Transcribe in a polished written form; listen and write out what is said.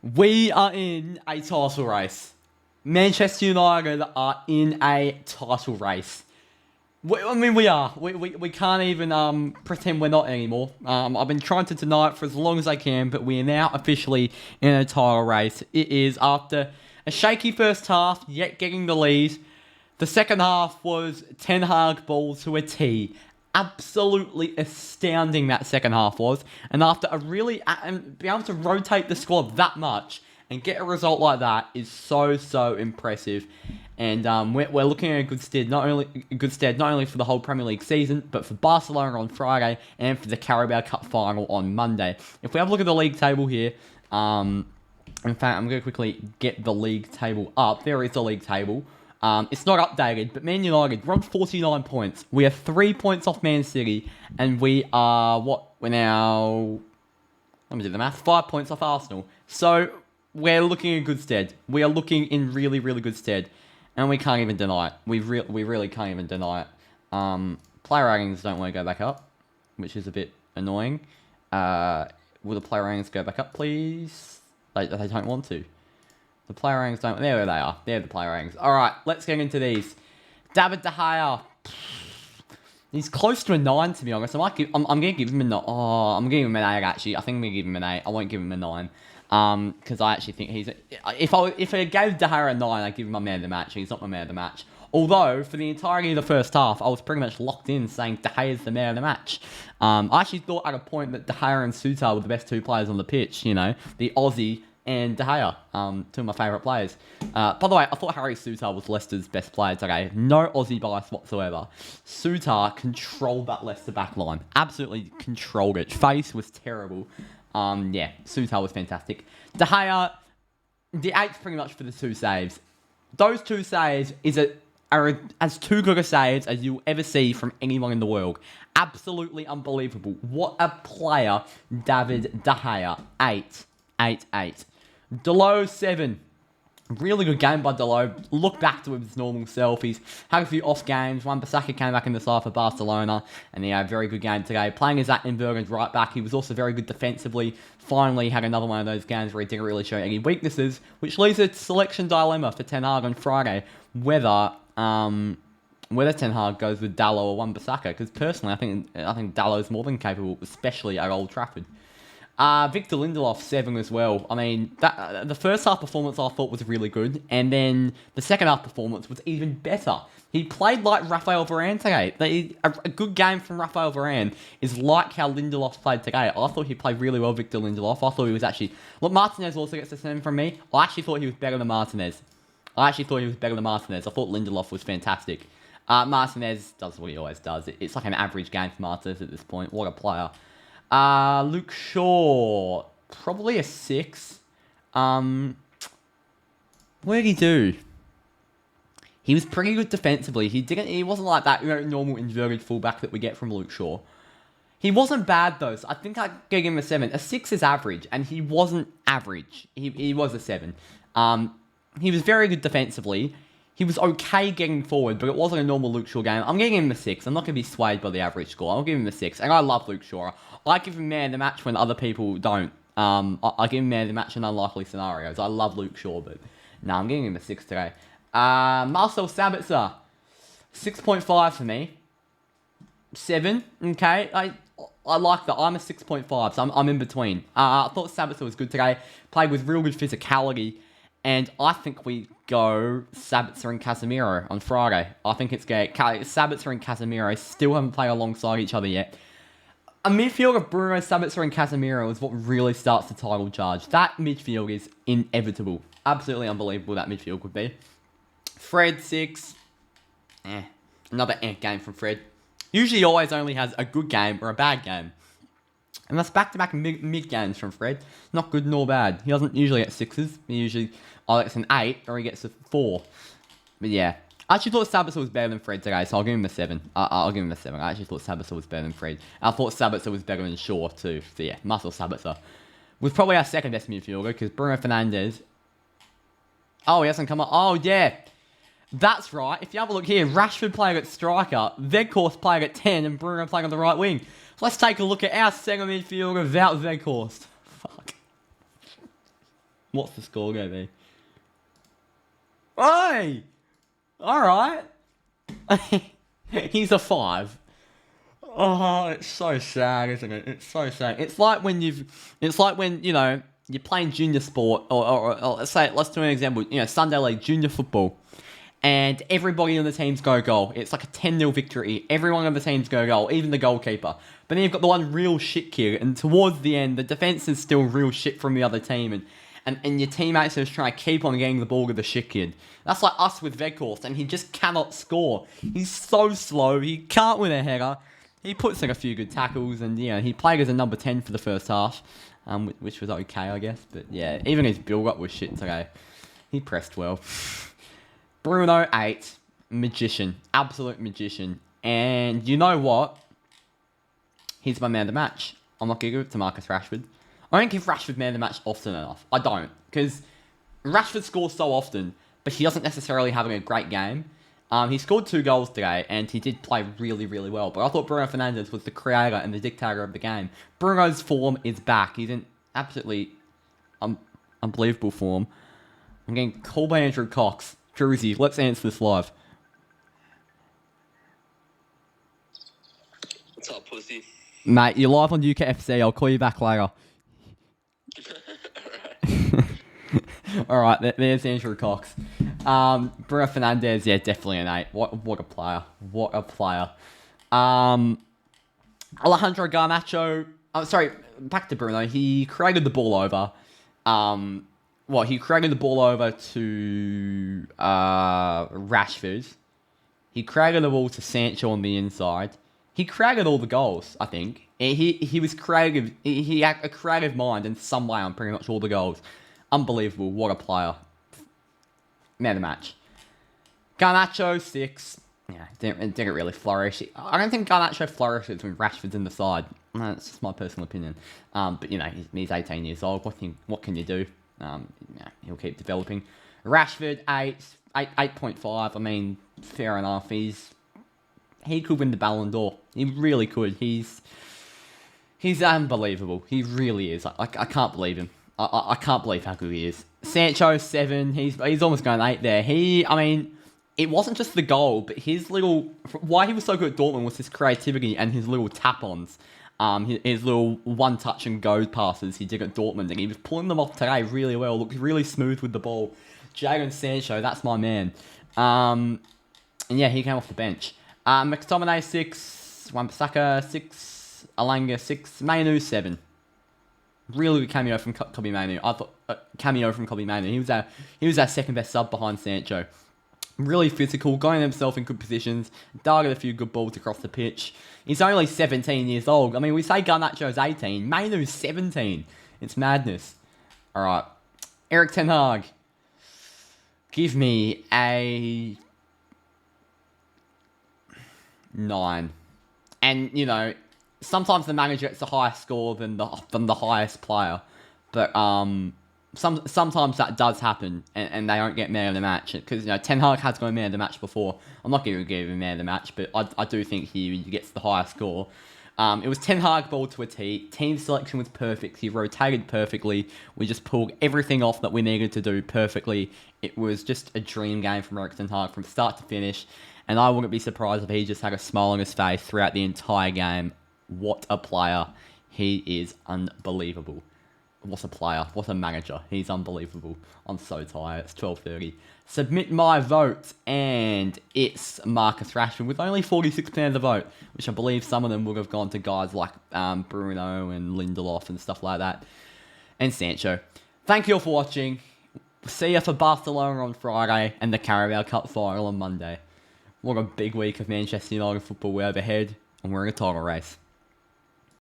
We are in a title race. Manchester United are in a title race. We are. We can't even pretend we're not anymore. I've been trying to deny it for as long as I can, but we are now officially in a title race. It is after a shaky first half, yet getting the lead. The second half was Ten Hag ball to a T. Absolutely astounding that second half was. And after and be able to rotate the squad that much and get a result like that is so impressive. And we're looking at a good stead, not only for the whole Premier League season, but for Barcelona on Friday and for the Carabao Cup final on Monday. If we have a look at the league table here, in fact, I'm going to quickly get the league table up. There is the league table. It's not updated, but Man United, we're on 49 points. We are 3 points off Man City, and we are, we're now, let me do the math, 5 points off Arsenal. So, we're looking in good stead. We are looking in really good stead. And we can't even deny it. We really can't even deny it. Player ratings don't want to go back up, which is a bit annoying. Will the player ratings go back up, please? They don't want to. The player ratings don't... There they are. They're the player ratings. Alright, let's get into these. David De Gea. He's close to a 9, to be honest. I'm going to give him a 9. Oh, I'm giving him an 8, actually. I think I'm going to give him an 8. I won't give him a 9. Because I actually think he's... If I gave De Gea a 9, I'd give him my man of the match. He's not my man of the match. Although, for the entirety of the first half, I was pretty much locked in saying De Gea is the man of the match. I actually thought at a point that De Gea and Suter were the best two players on the pitch, you know. The Aussie and De Gea, two of my favourite players. By the way, I thought Harry Suter was Leicester's best player today. No Aussie bias whatsoever. Suter controlled that Leicester backline. Absolutely controlled it. Face was terrible. Yeah, Suter was fantastic. De Gea, the 8's pretty much for the 2 saves. Those 2 saves are as too good a saves as you'll ever see from anyone in the world. Absolutely unbelievable. What a player, David De Gea. 8. Delo, 7. Really good game by Delo. Look back to his normal self. He's had a few off games. Wan-Bissaka came back in the side for Barcelona. And he had a very good game today. Playing as that inverted right back. He was also very good defensively. Finally had another one of those games where he didn't really show any weaknesses. Which leaves a selection dilemma for Ten Hag on Friday. Whether Ten Hag goes with Dalot or Wan-Bissaka. Because personally, I think Dalot's more than capable. Especially at Old Trafford. Victor Lindelof, 7 as well. I mean, the first half performance I thought was really good, and then the second half performance was even better. He played like Raphael Varane today. A good game from Raphael Varane is like how Lindelof played today. I thought he played really well, Victor Lindelof. I thought he was actually... Look, Martinez also gets a 7 from me. I actually thought he was better than Martinez. I thought Lindelof was fantastic. Martinez does what he always does. It's like an average game for Martinez at this point. What a player. Luke Shaw, probably a 6. What did he do? He was pretty good defensively. He wasn't like that, normal inverted fullback that we get from Luke Shaw. He wasn't bad though, so I think I'd give him a 7. A 6 is average, and he wasn't average. He was a 7. He was very good defensively. He was okay getting forward, but it wasn't a normal Luke Shaw game. I'm giving him a 6. I'm not going to be swayed by the average score. I'll give him a 6. And I love Luke Shaw. I give him man of the match when other people don't. I give him man of the match in unlikely scenarios. I love Luke Shaw, but no, I'm giving him a 6 today. Marcel Sabitzer, 6.5 for me. 7, okay. I like that. I'm a 6.5, so I'm in between. I thought Sabitzer was good today. Played with real good physicality. And I think we go Sabitzer and Casemiro on Friday. I think it's great. Sabitzer and Casemiro still haven't played alongside each other yet. A midfield of Bruno, Sabitzer and Casemiro is what really starts the title charge. That midfield is inevitable. Absolutely unbelievable that midfield could be. Fred, 6. Another game from Fred. Usually he always only has a good game or a bad game. And that's back-to-back mid games from Fred. Not good nor bad. He doesn't usually get 6s. He usually either gets an 8 or he gets a 4. But yeah. I actually thought Sabitzer was better than Fred today, so I'll give him a 7. I'll give him a 7. I actually thought Sabitzer was better than Fred. I thought Sabitzer was better than Shaw too. So yeah, Marcel Sabitzer was probably our second best midfielder because Bruno Fernandes... Oh, he hasn't come up. Oh, yeah. That's right. If you have a look here, Rashford playing at striker, Weghorst playing at 10, and Bruno playing on the right wing. So let's take a look at our second midfielder without Weghorst. Fuck. What's the score going to be? Hey! Alright. He's a 5. Oh, it's so sad, isn't it? It's so sad. It's like when, you know, you're playing junior sport, or let's do an example, you know, Sunday League, junior football, and everybody on the team's go goal. It's like a 10-0 victory. Everyone on the team's go goal, even the goalkeeper. But then you've got the one real shit kid, and towards the end, the defense is still real shit from the other team, and your teammates are just trying to keep on getting the ball to the shit kid. That's like us with Veghorst, and he just cannot score. He's so slow, he can't win a header. He puts like a few good tackles, and you know, he played as a number 10 for the first half, which was okay, I guess. But yeah, even his build-up was shit today. He pressed well. Bruno, 8. Magician. Absolute magician. And you know what? He's my man of the match. I'm not going to give it to Marcus Rashford. I don't give Rashford man of the match often enough. I don't. Because Rashford scores so often, but he doesn't necessarily have a great game. He scored 2 goals today, and he did play really, really well. But I thought Bruno Fernandes was the creator and the dictator of the game. Bruno's form is back. He's in absolutely unbelievable form. I'm getting called by Andrew Cox. Druzy, let's answer this live. What's up, pussy? Mate, you're live on UCATT FC. I'll call you back later. Alright, there's Andrew Cox. Bruno Fernandes, yeah, definitely an 8. What a player. What a player. Alejandro Garnacho, back to Bruno. He created the ball over. He created the ball over to Rashford. He created the ball to Sancho on the inside. He created all the goals, I think. He was creative. He had a creative mind in some way on pretty much all the goals. Unbelievable. What a player. Man of the match. Garnacho, 6. Yeah, didn't really flourish. I don't think Garnacho flourishes when Rashford's in the side. That's just my personal opinion. But, you know, he's 18 years old. What can you do? He'll keep developing. Rashford, 8.5. I mean, fair enough. He could win the Ballon d'Or. He really could. He's unbelievable. He really is. I can't believe him. I can't believe how good he is. Sancho, 7. He's almost going 8 there. It wasn't just the goal, but why he was so good at Dortmund was his creativity and his little tap-ons. His little one-touch and go passes he did at Dortmund, and he was pulling them off today really well. Looked really smooth with the ball. Jadon Sancho, that's my man. And yeah, he came off the bench. McTominay, 6. Wan-Bissaka, 6. Alanga, 6. Mainu, 7. Really good cameo from Kobbie Mainoo. I thought cameo from Kobbie Mainoo. He was our second best sub behind Sancho. Really physical, going himself in good positions, targeted a few good balls across the pitch. He's only 17 years old. I mean, we say Garnacho's 18. Mainoo's 17. It's madness. All right, Erik ten Hag. Give me a 9. And you know, sometimes the manager gets a higher score than the highest player, but sometimes that does happen, and they don't get man of the match because you know Ten Hag has got man of the match before. I'm not going to give him man of the match, but I do think he gets the higher score. It was Ten Hag ball to a T. Team selection was perfect. He rotated perfectly. We just pulled everything off that we needed to do perfectly. It was just a dream game from Erik ten Hag from start to finish, and I wouldn't be surprised if he just had a smile on his face throughout the entire game. What a player. He is unbelievable. What a player. What a manager. He's unbelievable. I'm so tired. It's 12:30. Submit my vote, and it's Marcus Rashford with only 46% of the vote, which I believe some of them would have gone to guys like Bruno and Lindelof and stuff like that, and Sancho. Thank you all for watching. See you for Barcelona on Friday and the Carabao Cup final on Monday. What a big week of Manchester United football we have ahead, and we're in a title race.